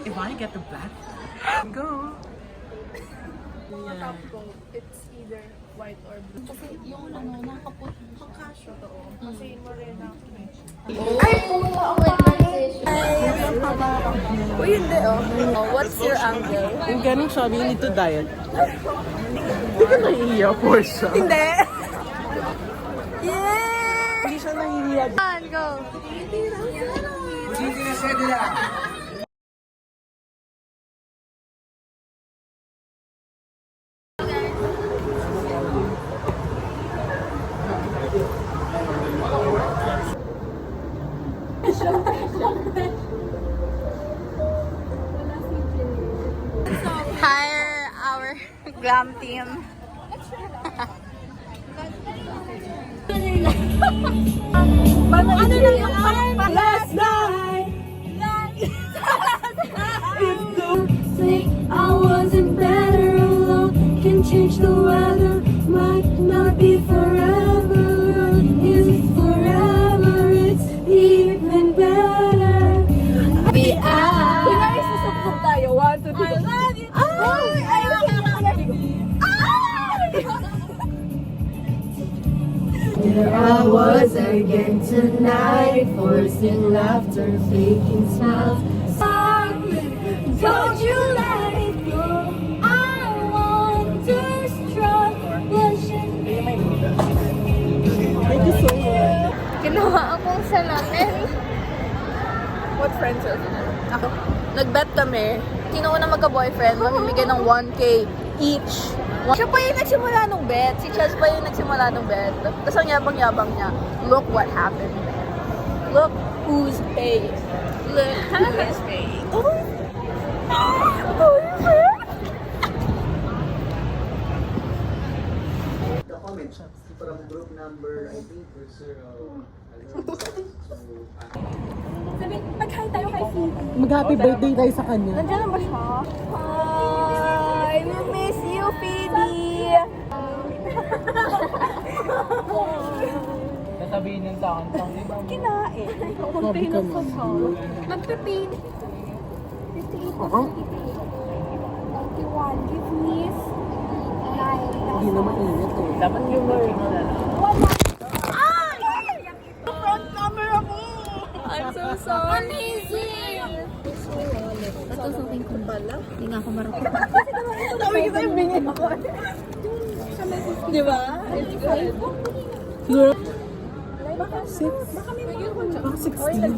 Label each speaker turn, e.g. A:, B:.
A: If I get the black, go.
B: Top ko, it's either white or blue.
C: Kasi yung ano, nakapot.
B: Pangkasyo to. Kasi morena ako.
C: Ay, pumunta ako with
B: Uy, hindi oh. What's your angle?
A: Yung ganun siya, you need to diet. Hindi ka nahihiya, Portia.
B: Hindi! Yeah!
A: Hindi siya nahihiya.
C: Go! Hire our glam team.
B: Ano lang yung last night?
D: Think I wasn't better alone. Can change the weather, might not be forever. Is it forever? It's even better.
C: We are.
B: Kunyari, susubok tayo. 1, 2, 3. I love you. Ay,
D: There I was again tonight, forcing laughter, faking smiles. Don't you let it go. I want to strike, blushing.
A: Thank you so much.
C: Kinuha akong salamin.
B: What friends are you?
C: Ako. Nag-bet kami. Sino na magka-boyfriend, mamimigay ng 1K each. Siya pa yung nagsimula nung bet. Si Chaz pa yung nagsimula nung bet. Tapos ang yabang-yabang niya. Look what happened there. Look who's paying. Look who's paying.
E: The comments from group number, I think,
B: Mag-hi tayo kay Phoebe.
A: Mag-happy birthday tayo sa kanya.
B: Nandiyan na ba siya? Hi! We miss you, Phoebe!
A: Sasabihin niyan sa akin, pang iba mo.
B: Kinain.
A: Sabi ka na.
B: Magpipin. 58,
A: Ako?
B: 51. Give me 9.
A: Hindi naman init eh. Dapat yung learn mo na lang.
B: Front camera mo! I'm so sorry.
C: Amazing! Tatusukin ko bala. Hindi nga ako marunong.
B: Sabi kita yung bingin ako. Di ba? It's good.
A: Flora,
B: Baka may bigyan ko dyan.
A: baka 16.